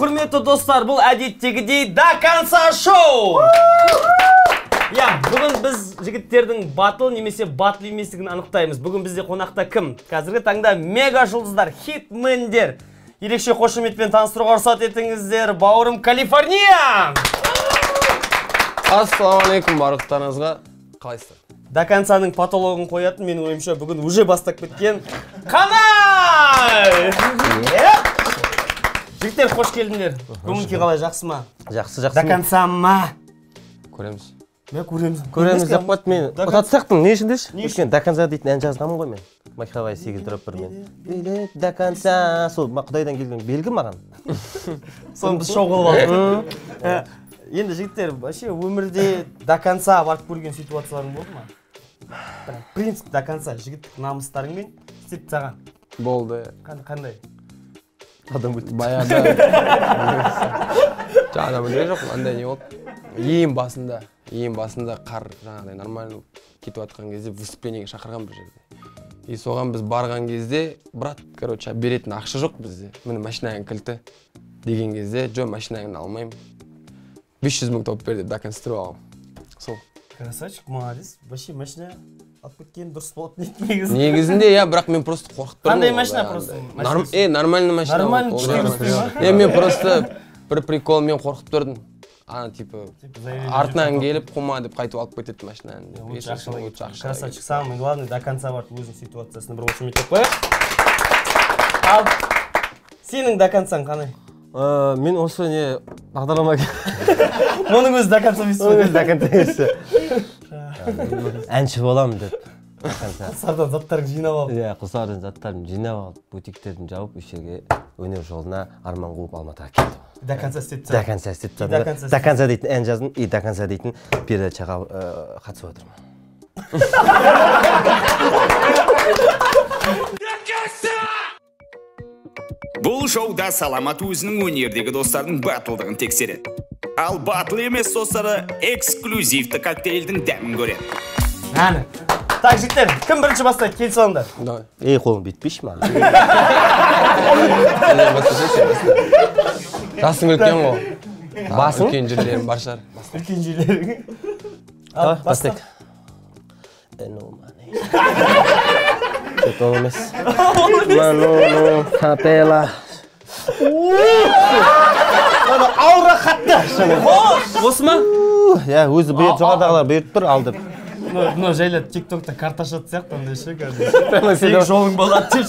Құрметті достар, бұл әдеттегідей до конца шоу! Бүгін біз жігіттердің батыл немесе батыл еместігін анықтаймыз. Бүгін бізде қонақта кім? Қазіргі таңда мега жұлдыздар, хитмендер. Ерекше қошеметпен таныстыруға рұқсат етіңіздер. Бауырым Калифорния! Ассалаумалейкум барлықтарыңызға. Қалайсыздар? До концаның патологын қоятын, менің ойымша бүгін уже бастап кеткен Қанай! Жігіттер, қош келдіңдер. Көңіл-күй қалай, жақсы ма? Жақсы. До конца ма? Көреміз. Көреміз деп қойды мен. Ұтатсақтың, не ішіндеші? Өткен до конца дейтін ән жазғамын ғой мен. Махавай 8 дроп бір мен. Билет до конца. Сол Құдайдан келген белгі маған. Соны біз шоу қылып алдық. Енді жігіттер, вообще өмірде до конца барып көрген ситуацияларың болды ма? Принцип до конца жігіттік намыстарыңмен істеп тастаған. Болды. Қандай? Адам өтті баяда. Жаңа біле жоқ, андай не болды. Ең басында қар жаңағыдай нормально кетіп жатқан кезде выступлениеге шақырған бір жерде. И соған біз барған кезде, брат, короче, беретін ақша жоқ бізде. Міне машинаның кілті деген кезде, жо машинаңды алмаймын. 500 мың тауып берді, до конца тұрып алғым. Сол. Красавчик, молодец. Вообще машина алып кеткен дұрыс болады негізінде. Негізінде, бірақ мен просто қорқып тұрмын. Қандай машина просто? Нормальный машина. Нормальный машина. Мен просто бір прикол мен қорқып тұрдым. Типа артынан келіп қума деп қайтып алып кетеді машинаны. Красавчик, самый главный до конца барып өзінің ситуациясына бір қошеметтеп қояйық. Ал сенің до концаң қандай? Мен осы не бағдарламаға оның өзі до конца емес. Оның өзі до конца емес. Әнші боламын деп. Құлсардан заттарын жинап алып. Иә, құлсардан заттарын жинап алып, бутиктерін жауып, үшеге өнер жолына арман қуып Алматыға келдім. До конца істеп До конца істеп тастадым. До конца дейтін ән жаздым, и до конца дейтін передачаға қатысып отырмын. Бұл шоуда саламат өзінің өнердегі достардың батылдығын тексереді. Ал батыл емес достары эксклюзивті коктейльдің дәмін көреді. Әні. Так, жігіттер, кім бірінші бастайды? Келіс алыңдар. Қолым бетпейші ма? Жасың үлкен ғой. Басың? Үлкен жерлерің бар шығар. Үлкен жерлерің. Бастайық. Ол емес. Ману, капела. Аура қатты. Осы ма? Иә, өзі жоғардағылар беріп тұр, алдып. Мұны жайлап тиктокта карта ашады сияқты, ондай ше қазір. Сен жолың болады деп.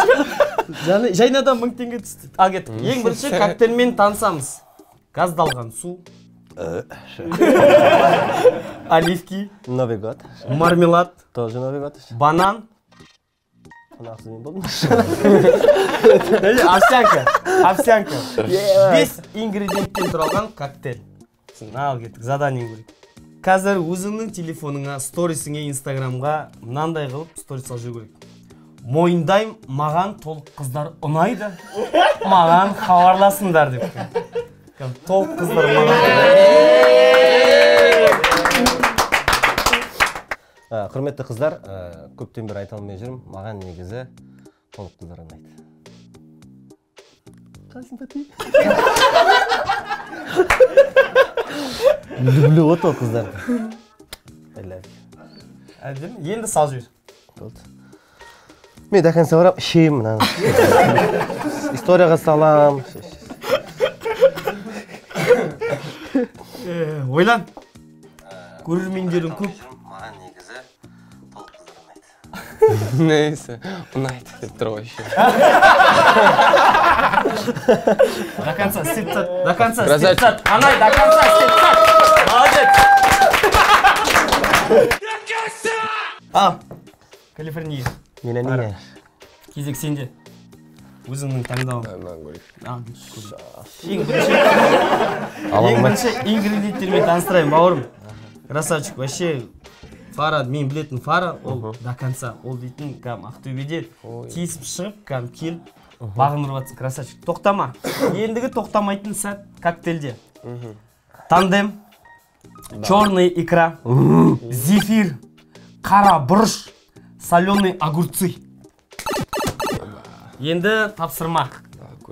Жайнадан 1000 теңге түсті. Ал кеттік. Ең бірінші коктейльмен танысамыз. Газдалған су. Оливки. Новый год. Мармелад. Тоже Новый год. Банан. Қонақсыз мен болдым. Овсянка. 5 ингредиенттен тұралған коктейль. Ал кеттік, задание көрейік. Қазір өзіңнің телефоныңа, сторисіңе, инстаграмға мынандай қылып сторис алып жүру керек. Мойындайым, маған толық қыздар ұнайды. Маған хабарласыңдар деп. Толық қыздар маған. Құрметті қыздар, көптен бір айта алмай жүрмін. Маған негізі толық қыздар ұнайды. Симпатия. Люблю от ол қыздарды. Әдемі, енді сал жібер. Болды. Мен до конца барам, ішеймін мұнаны. Историяға салам. Ойлан. Көрермендерің көп. Маған негізі толық қыздар ұнайды. Нейсі, ұнайды деп тұр ғой еще. До конца істеп сат. Анай, до конца істеп сат. Молодец. Ал, Калифорния. Менен не? Кезек сенде. Өзіңнің таңдауың. Ең бірінші ингредиенттермен таныстырайын, бауырым. Красавчик, вообще Фара, мен білетін Фара, ол до конца. Ол дейтін Ақтөбеде тиісіп шығып, келіп, бағын ұрыватсын. Красавчик, тоқтама. Ендігі тоқтамайтын сәт коктейльде. Тандем, черный икра, зефир, қара бұрыш, соленый огурцы. Енді тапсырма.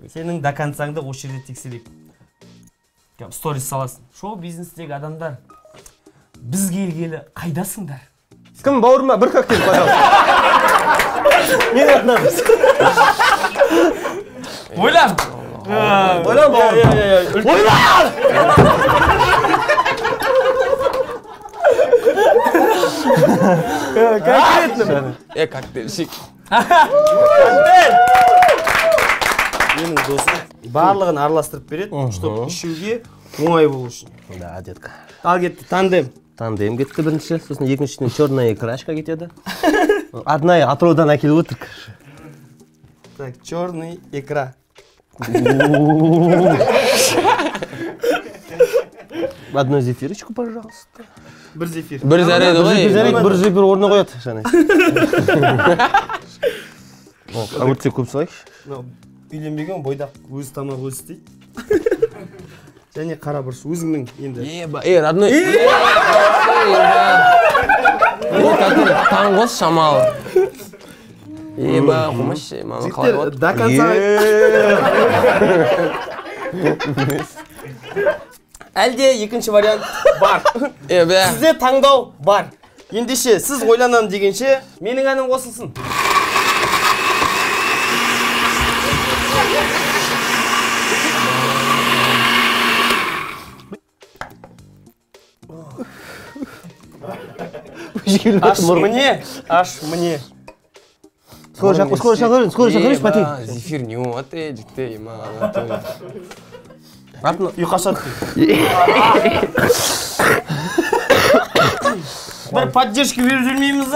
Сенің до концаңды осы жерде тексерейік. Сторис саласың. Шоу бизнестегі адамдар біз келгелі қайдасыңдар? Кім бауырыма бір коктейль, пожалуйста. Мен атынамыз. Ойлан! Ойлан бауырым. Ойлан! Конкретно. Коктейльшик. Менің досым барлығын араластырып береді, чтобы ішуге оңай болу үшін. Да, детка. Ал кетті, тандем. Тандем кетті бірінші, сосын екіншіден черная крашка кетеді. Одна атыраудан әкеліп отыр. Так, черный икра. Одну зефирочку, пожалуйста. Бір зефир. Бір заряд ғой. Бір зефир орны қояды. Огурцы көп салайықшы. Үйленбеген бойдақ өзі тамақ өзі істейді. Және қара бұрыш өзіңнің енді. Родной. Таңғос шамалы. Қомаш, маған қалай болады? До конца. Әлде екінші вариант бар. Сізде таңдау бар. Ендеше сіз ойланам дегенше менің әнім қосылсын. Аш мне, аш мне. Скоро шақырыңыз, пәтей. Зефир не оты, жікті, ема. Ұйқашады. Бір поддержка беріп жүрмейміз, а?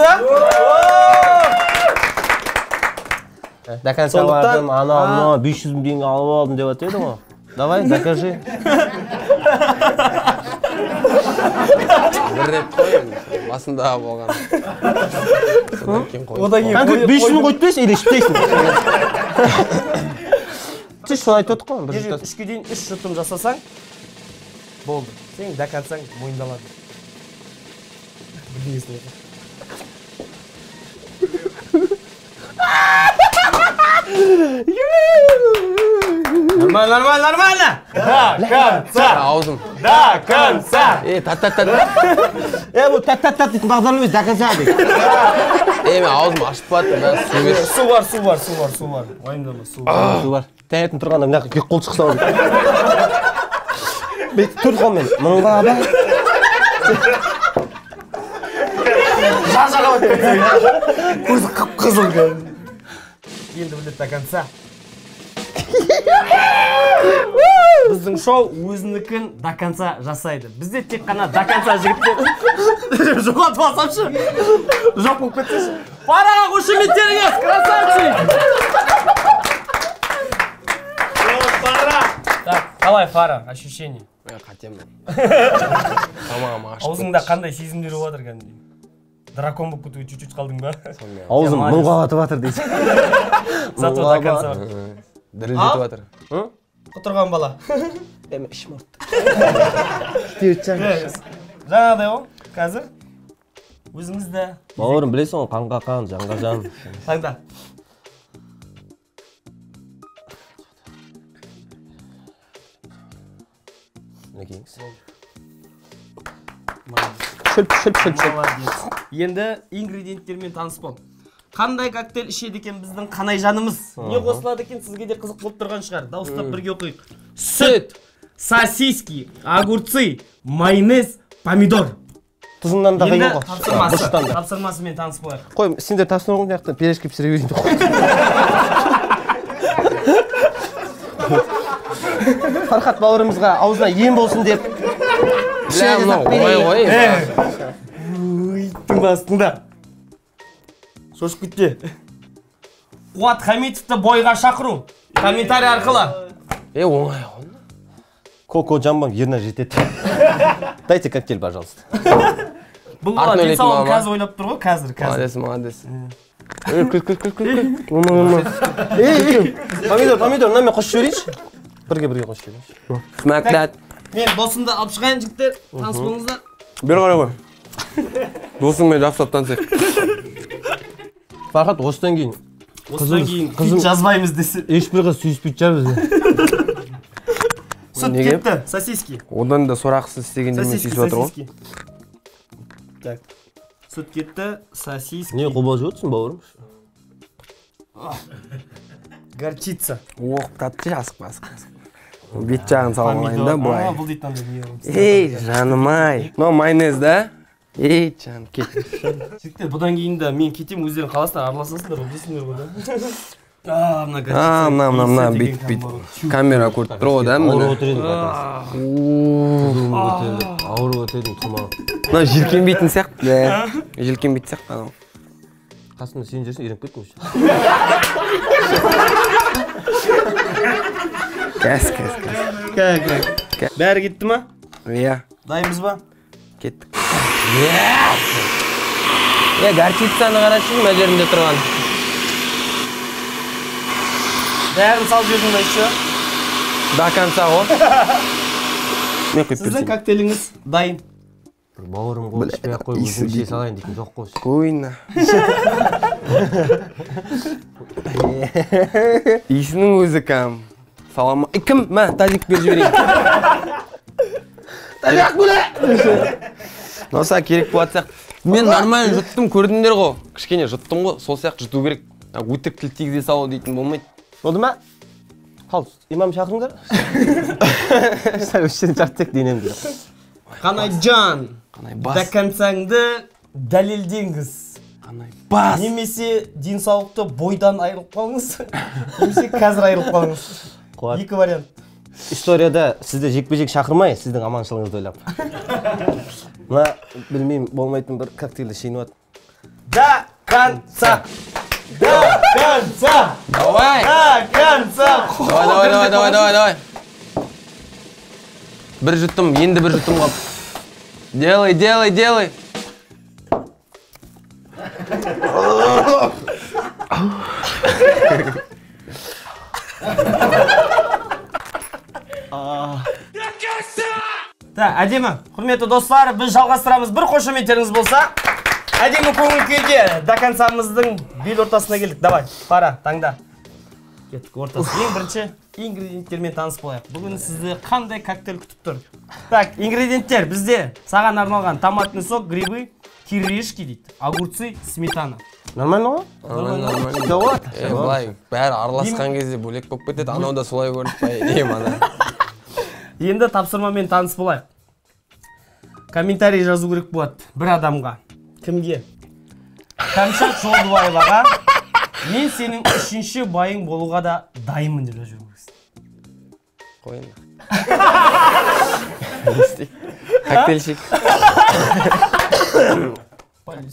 Доконца бардым, анау 500 мың теңге алып алдым деп атады ғой. Давай, докажи. Бір рет қойын, басында болған. Конкрет 500 мың қойтпайсың, или ішпейсің? Сіз соны айтып отық қой. Үшке дейін 3 жұтым жасасаң, болды. Сен доконцаң мойындалады. Нормально! До Аузым. конца! Тат-тат-тат. Бұл тат-тат-тат дейтін бағдарлы емес, доконца дейді. Мен аузым ашып баттым, Су бар. Уайымдама, су бар. Су бар. Тәйетін тұрғанда мына екі қол шықса бар. Бет төрт қолмен. Мұнға ба? Жа-жаға бат. Көзі қып-қызыл. Енді білет до конца. Біздің шоу өзінікін до конца жасайды. Бізде тек қана до конца жігіттер. Жоғатып алсамшы. Жоқ болып кетсеші. Фараға қошеметтеріңіз, красавчик! Так, қалай Фара, ощущение? Қатемін. Тамағым ашып. Аузыңда қандай сезімдер болатыр кәдімгідей? Дракон болып кетуге чуть-чуть қалдың ба? Аузым мұңға батып жатыр дейсің. Зато до конца. Дірілдетіп жатыр. Құтырған бала. Әмі ішім ұртты. Жаңағыдай ғой, қазір өзіңізді. Бауырым білесің ғой, қанға қан, жанға жан. Таңда. Шүлп. Енді ингредиенттермен таныс бол. Қандай коктейль ішеді екен біздің қанай жанымыз? Не қосылады екен сізге де қызық болып тұрған шығар. Дауыстап бірге оқиық. Сүт, сосиски, огурцы, майонез, помидор. Тұзыңнан да қайын ғой. Тапсырмасымен таныс болайық. Қой, сендер тапсырма ғой, мынаяқтан пирожки пісіре берейін. Фархат бауырымызға аузына ем болсын деп. Тыңда. Шошып кетте. Қуат Хамитовты бойға шақыру. Комментарий арқылы. Оңай ғой. Коко жамбам ерна жетеді. Дайте коктейль, пожалуйста. Бұл бала денсаулығын қазір ойлап тұр ғой, қазір. Молодец. Помидор, мына мен қосып жіберейінші. Бірге қосып жіберейінші. Смәкләт. Мен досымды алып шығайын жігіттер, таныс болыңыздар. Бер қарай ғой. Досыңмен жақсылап танысайық. Фархат, осыдан кейін хит жазбаймыз десе. Ешбір қыз сүйіспейді жар бізде. Сүт кетті, сосиски. Одан да сорақсыз істеген немен сүйіп жатыр ғой. Так. Сүт кетті, сосиски. Не қобалжып отырсың, бауырым? Горчица. Оқ, татты асықпа. Бет жағын салмайын да, бұлай. Бұл дейтін андай. Ей, жаным-ай. Мынау майонез да? Ей, жаным, кет. Жігіттер, бұдан кейін де мен кетем, өздерің қаласына араласасыңдар, ол дейсіңдер ғой да. Мына горчица. Мына, бүйтіп. Камера көріп тұр ғой да, Ауырып мына. отыр едің, ауырып отыр едің, тұмау. Мына желкенбейтін сияқты. Желкенбейтін сияқты анау. Қасымда сен жүрсің, үйреніп кеттің үші. Кәс. Бәрі кетті ма? Иә, Дайынбыз ба? кеттік. Горчицаны қарашы, мына жерінде тұрған. Бәрін салып жібердің ба еще? До конца ғой. Мен құйып Сіздің берсем. коктейліңіз дайын. Бауырым ғой, ішпей-ақ қой, өзім іше салайын дейтін жоқ қой. Қойна. Исінің өзі кәм. Салама. Кім? Мә, тазик бер жіберейін. Тазик бөле! Носа керек болады сияқты. Мен нормально жұттым, көрдіңдер ғой. Кішкене жұттым ғой, сол сияқты жұту керек. Өтірік тіл тигізе салу дейтін болмайды. Болды ма? Қал, имам шақырыңдар. Сәл үштен жартек денемді. Қанай жан, Қанай до бас. концаңды дәлелдеңіз. Қанай бас. Немесе денсаулықты бойдан айырылып қалыңыз, немесе қазір айырылып қалыңыз. Екі вариант. Историяда сізді жекпе-жек шақырмай, сіздің аманшылығыңызды ойлап. Мына, білмеймін, болмайтын бір коктейлді шейін өт. До конца! До конца! Давай! До конца! Давай. Бір жұттым, енді бір жұттым қап. Делай. Әдемі, құрметті достар, біз жалғастырамыз. Bir қошеметтеріңіз болса, әдемі көңіл күйде до концамыздың бел ортасына келдік. Давай, пара, таңда. Кеттік ортасы. Ең бірінші ингредиенттермен таныс болайық. Бүгін сізді қандай коктейль күтіп тұр? Так, ингредиенттер бізде саған арналған томатный сок, грибы, кириешки дейді, огурцы, сметана. Нормально ғой? Нормально. Жауат. Былай, бәрі араласқан кезде бөлек болып кетеді. Анау да солай көрініп па, ана. Енді тапсырмамен таныс болайық. Комментарий жазу керек болады бір адамға. Кімге? Кәмшат Жолдыбаеваға мен сенің үшінші байың болуға да дайынмын деп жазу керексің. Қойын. Коктейльшік.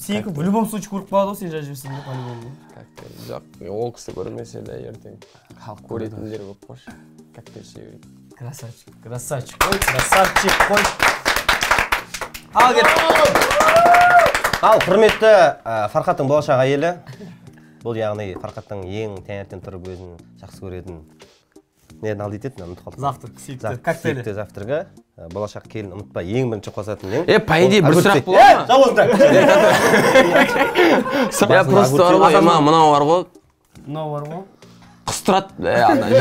Сенікі в любом случае көріп қалады ғой, сен жазып жүрсің деп по-любому. Коктейль жоқ, ол кісі көрмесе де ертең. Халық көретіндер көп қош. Коктейль шегірейді. Красавчик, ой, красавчик, ой. Ал кет. Ал, құрметті Фархаттың болашақ әйелі. Бұл яғни Фархаттың ең таңертең тұрып өзін жақсы көретін. Неден ал дейтін, ұмытып қалдым. Завтрак, сүйікті, коктейлі. Сүйікті завтрага. Болашақ келін ұмытпа, ең бірінші қосатын ең. По идее, бір сұрақ болады ма? Жауызды. Просто бар ғой, мынау бар ғой. Мынау бар ғой. Қыстырады,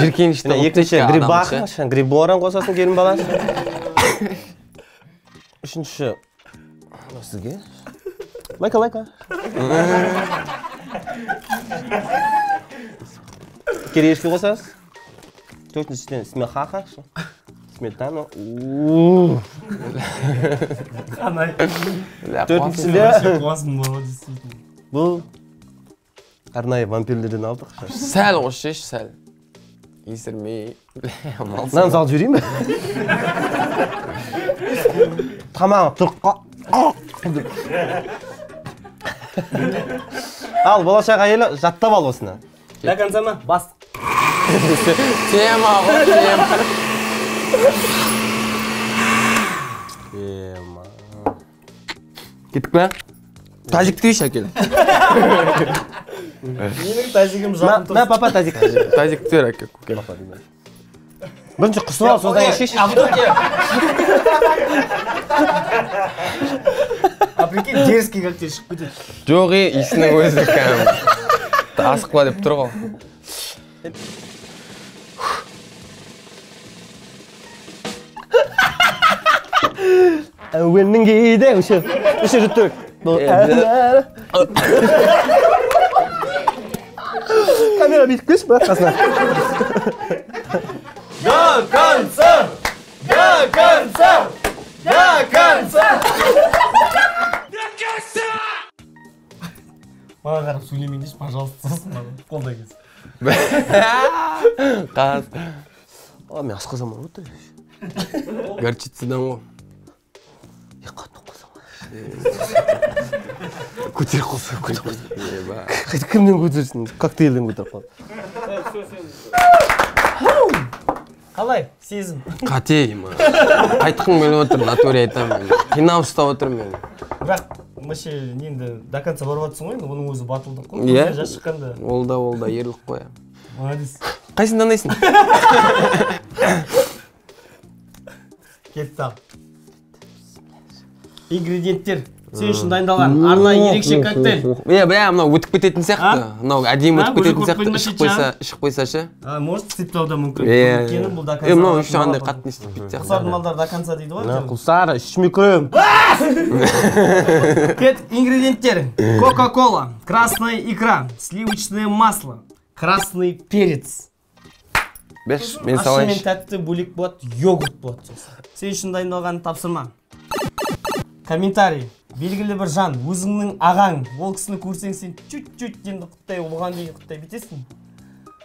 жеркенішті. Екінші гриб бақын, гриб боран қосасын келін баласы. Үшінші сізге. Лайка. Кириешки қосасыз. Төртіншіден смехаха. Сметана. Қанай. Төртіншіде Қуасың болады, действительно. бұл арнайы вампирлерден алдық. Сәл қош сәл. Есірмей. Нан салып жіберейін бе? Тамағы тұрыққа. Ал, болашақ әйелі жаттап ал осыны. До конца ма? Бас. Тема ғой, тема. Кеттік бе? Тазик дейші әкел. Менің тазигім жақын тұр. Мә, папа, тазик. Тазик төр әкел. Бірінші құсып ал, содан шеш. А прикинь, дерзкий коктейль шығып кетеді. Жоқ, исінің өзі кәм. Асықпа деп тұр ғой. әуеннің кейде үші жұттырық. Камера бүйтіп келші ба қасына. До конца! До конца! До конца! Маған қарап сөйлемейіндеші, пожалуйста, сосын маған қолдай келсін. Қаз. Мен асқазам ауырып тұр. Горчицадан ғой. Қатты қосам. Көтеріп қойса, Кімнен көтерсін? Коктейлден көтеріп қол. Қалай, сезім? Қатейім. Айтқым келіп отыр, натуре айтамын. Қинап ұстап отырмын мен. Бірақ, мәше, енді до конца барып жатсың ғой, оның өзі батылдық қой. Иә. Жас шыққанда. Ол да, ерлік қой. Молодец. Қайсын таңдайсың? Кетті ал. Ингредиенттер. Сен үшін дайындалған. Арнайы ерекше коктейль. Мынау өтіп кететін сияқты. Мынау әдейі өтіп кететін сияқты. Ішіп қойса ше. Может, септау да мүмкін. Мынау еще андай қатты не істеп кетті. Құлсардың малдары до конца дейді ғой. Құлсары, ішіме көрем. Кет ингредиенттер. Кока-кола, красная икра, сливочное масло, красный перец. Беш, мен Ашы салайыншы. мен тәтті бөлек болады, йогурт болады. Сен үшін дайындалған тапсырма. Комментарий. Белгілі бір жан, өзіңнің ағаң, ол кісіні көрсең сен чуть-чуть енді құттай, оған дейін құттай бетесің.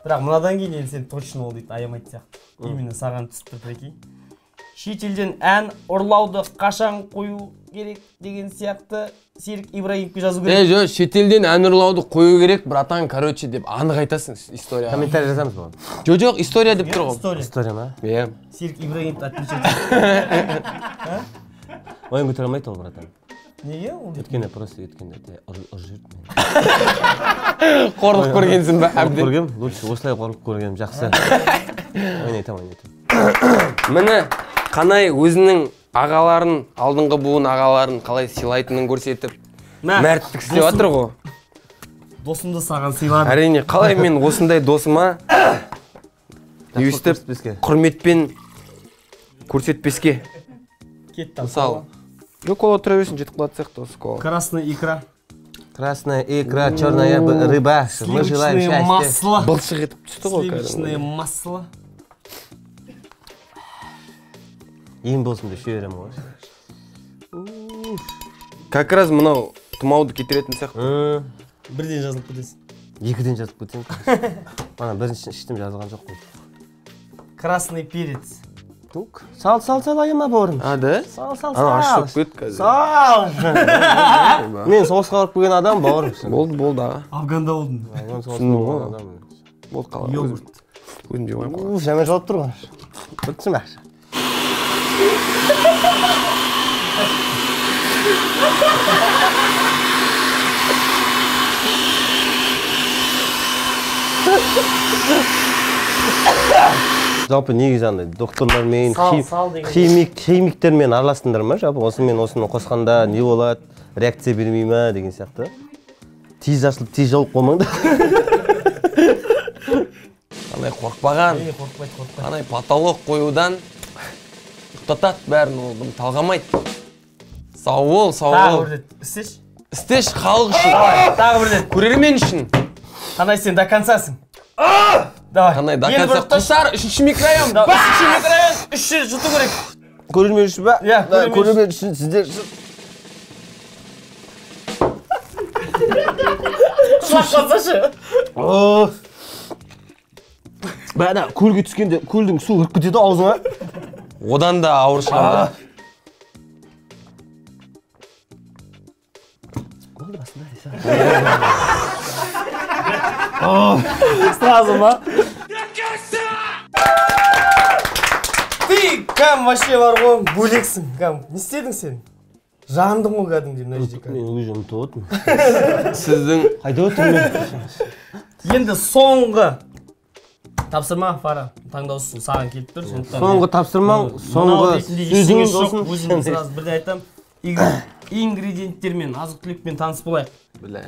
Бірақ мұнадан кейін енді сен точно ол дейді, аямайды сияқты. Именно саған түсіп тұр прикинь. Шетелден ән ұрлауды қашан қою керек деген сияқты Серік Ибрагимовке жазу керек. Жо, шетелден ән ұрлауды қою керек, братан, короче деп анық айтасың история. Комментарий жазамыз болған. Жоқ, история деп тұр ғой. История ма? Серік Ибрагимовты отвечать. Ойын көтер алмайды ол, братан. Неге ол дейді? Өткенде просто өткенде ұржырды мен. Қорлық көргенсің ба? Қорлық көргем, лучше осылай қорлық көргем, жақсы. Ойнайтам. Міне, қанай өзінің ағаларын, алдыңғы буын ағаларын қалай сыйлайтынын көрсетіп, мәрттік істеп жатыр ғой. Досымды саған сыйладым. Әрине, қалай мен осындай досыма өстіп, құрметпен көрсетпеске. Кетті. Мысалы, жоқ ол отыра берсін, жетіп қалады сияқты осы кола. Красная икра. Красная икра, черная рыба. Мы желаем Сливочное счастья. масло. Былшық етіп түсті ғой. Сливочное масло. Ем болсын деп шүйерем ғой. Как раз мынау тұмауды кетіретін сияқты. Бірден жазылып кетесің. Екіден жазып кетсең. Мана бірінші іштім жазылған жоқ қой. Красный перец. Сал аяма бауырым. Да? Сал. Ана ашып кет қазір. Сал. Мен соғысқа барып келген адам бауырым. Болды аға. Афганда болдың. Түсіндің ғой. Болды қалай. Йогурт. Өзім жеп қоймын. Жәмен жауап тұр ғой. Бітсін бәр. Жалпы негізі андай докторлармен, химиктермен араластыңдар ма? Жалпы осымен осыны қосқанда не болады, реакция бермей ма деген сияқты. Тез ашылып, тез жауып қоймаңды. Қандай қорқпаған, қандай потолок қоюдан ұқтатады бәрін, ол талғамайды. Сау бол. Тағы бір рет, істеш. Істеш халық үшін. Тағы бір рет. Көрермен үшін. Қандай сен до концасың. Давай. Қандай до конца. Құлсар, үшінші микрорайон. Үшінші микрорайон, үш жер жұту керек. Көрермен үшін ба? Иә, көрермен үшін сіздер үшін. Шылап қалсашы. Бәна, көлге түскенде көлдің су үріп кетеді аузыңа. Одан да ауыр шығады. Болды басында дейсі. Сразу ма? Ты, кәм, вообще бар ғой, бөлексің, кәм. Не істедің сен? Жандың ғой кәдімде мына жерде. Мен уже ұмытып отырмын. Сіздің Қайда отырмын? Енді соңғы тапсырма, Фара, таңдаусыз саған келіп тұр. Соңғы тапсырмаң, соңғы сөзіңіз болсын. Өзім сразу бірде айтам. Ингредиенттермен, азық-түлікпен таныс болайық.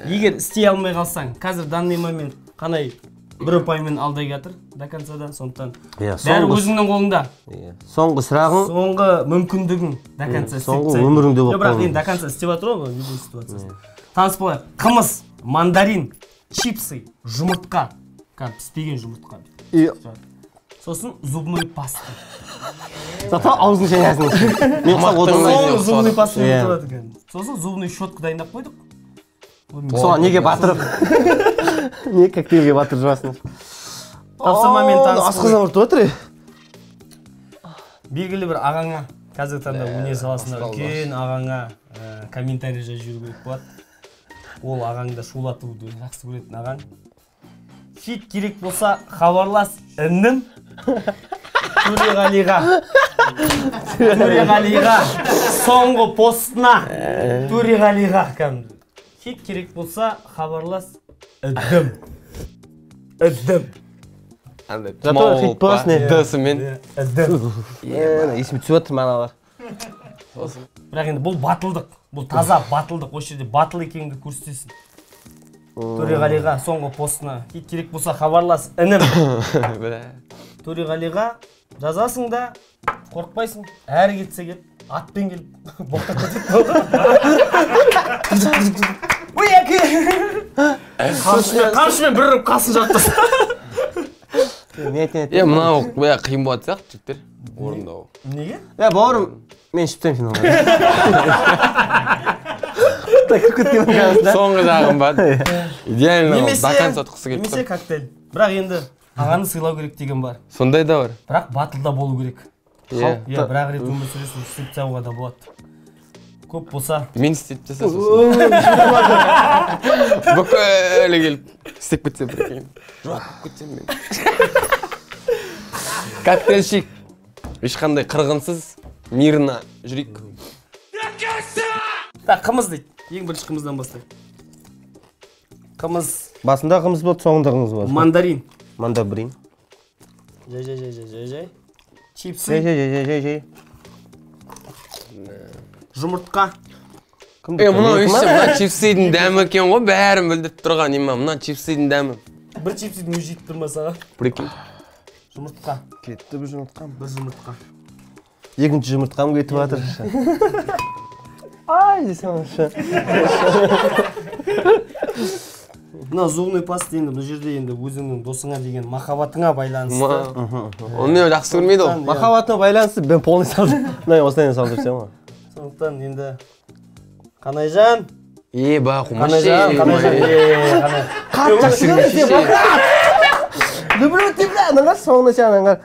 Егер істей алмай қалсаң, қазір данный момент қандай бір ұпаймен алдай жатыр до концадан, сондықтан Иә, бәрі өзіңнің қолыңда. Соңғы сұрағың, Соңғы мүмкіндігің до конца соңғы өміріңде болып бірақ енді до конца істеп жатыр ғой видео ситуациясы. Таныс болайық. Қымыз, мандарин, чипсы, жұмыртқа. Піспеген жұмыртқа. Сосын зубной паста. зато аузың шайнасың. Мен Соңғы зубной паста болады екен. Сосын зубной щетка дайындап қойдық. Соған неге батырып? Не коктейлге батырып жүрасың? Тапсырмамен таныс. Асқазан ұртып отыр. Белгілі бір ағаңа, қазіргі таңда өнер саласында үлкен ағаңа комментарий жазып жүру керек болады. Ол ағаңды шулатуды жақсы көретін ағаң. Хит керек болса, хабарлас інім Төреғалиға. Төреғалиға. Соңғы постына Төреғалиға. Хит керек болса, хабарлас үдім. Үдім. Зато хит болсын. Дысымен. Үдім. Есіме түсіп отыр мағыналар. Бірақ енді бұл батылдық. Бұл таза батылдық. Осы жерде батыл екеніңді көрсетесің. Төреғалиға соңғы постына хит керек болса хабарлас інім. Төреғалиға жазасың да қорықпайсың. Әрі кетсе кеп, атпен келіп боқтап кетеді. Ой, әке! Қамшымен бір ұрып қасын жақтырсын. Мынау қиын болады сияқты жігіттер орындау. Неге? Бауырым, мен шыптайым финалға. Соңғы жағым ба? Идеально до конца тұқысы келіп Немесе коктейль. Бірақ енді ағаны сыйлау керек деген бар. Сондай да бар. Бірақ батылда болу керек. Бірақ рет өмір сүресің, істеп тастауға да болады. Көп болса мен істеп жасасын. Бүкілі келіп істеп кетсе бір кейін. Жоқ, кетсем мен. Коктейльшік. Ешқандай қырғынсыз, мирно жүрейік. Қымыз дейді. Ең бірінші қымыздан бастайық. Қымыз. Басында қымыз болды, соңында қымыз болды. Мандарин. Мандарин. Жай. Чипсы. Жай. Жұмыртқа. Мұнау мына чипсыйдың дәмі екен ғой, бәрін білдіріп тұрған ема, мына чипсыйдың дәмі. Бір чипсыйдың өзі жетіп тұрма саған. Прикинь. Жұмыртқа. Кетті бір жұмыртқам. Бір жұмыртқа. Екінші жұмыртқам кетіп жатыр. Ай, десем ше. Мына зубной паста енді бұл жерде енді өзіңнің досыңа деген махаббатыңа байланысты. Оны мен жақсы көрмейді ол. Махаббатына байланысты мен полный салдым. Мына осылайын салдырсам ғой. Сондықтан енді Қанайжан. Ба, қумашы. Қатты жүрмеші. Люблю тебя, наңғар соңына сен наңғар.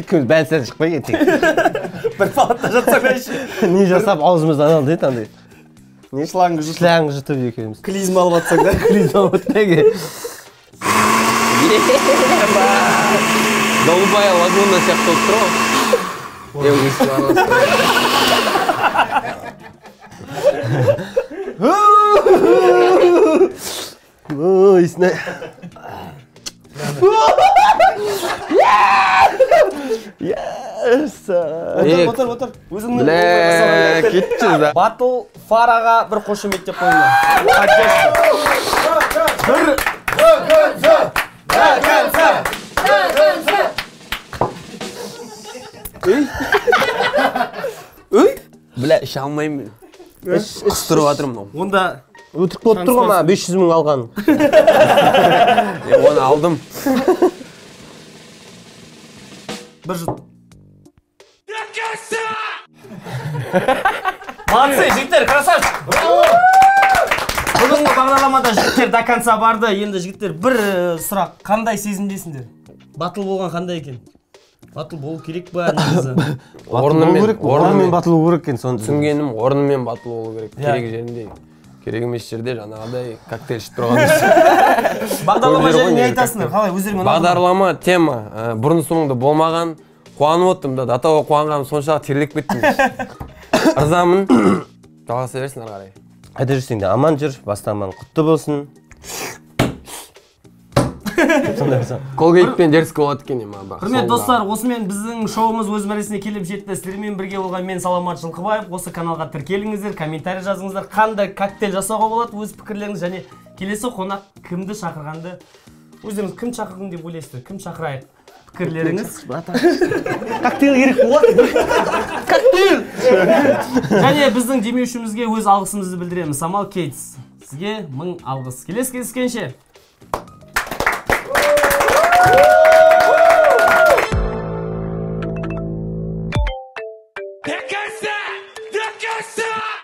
Күн бән сән шықпай кетейік. Бір палатта жатсақ әші. Не жасап аузымыздан алды еді андай. Шлангы жұтып екеуміз. Клизма алып атсақ да. Клизма алып атсақ. Голубая лагуна сияқты болып тұр ғой. Ой, сіне. Отыр. Өзіңнің кетті да. Батыл Фараға бір қошеметтеп қойыңдар. Бля, іш алмаймын. Қыстырып жатырмын. Онда өтірік болып тұр ғой ма, 500 мың алған. Оны алдым. бір жұт. Молодцы, жігіттер, красавчик! Бүгінгі бағдарламада жігіттер до конца барды. Енді жігіттер бір сұрақ, қандай сезімдесіңдер? Батыл болған қандай екен? Батыл болу керек ба негізі? Орнымен батыл болу керек екен, соны түсінгенім орнымен батыл болу керек. Керек жерінде, керек емес жерде жаңағыдай коктейль ішіп тұрған. Бағдарлама жайлы не айтасыңдар? Қалай өздеріңмен? Бағдарлама тема бұрын соңды болмаған. Қуанып отырмын да, датаға қуанғаным соншалық терлеп кеттім. Ырзамын. Жалғаса берсін ары қарай. Қайда жүрсең де аман жүр, баста аман құтты болсын. Кол кейтпен дерске болады екен ема. Құрметті достар, осымен біздің шоуымыз өз мәресіне келіп жетті. Сіздермен бірге болған мен Саламат Жылқыбаев. Осы каналға тіркеліңіздер, комментарий жазыңыздар, қандай коктейль жасауға болады, өз пікірлеріңіз және келесі қонақ кімді шақырғанды өздеріңіз кім шақырдың деп ойлайсыздар? Кім шақырайық? Пікірлеріңіз. Коктейл керек болады. Коктейл. Және біздің демеушімізге өз алғысымызды білдіреміз. Самал Кейтс. Сізге 1000 алғыс. Келесі кездескенше.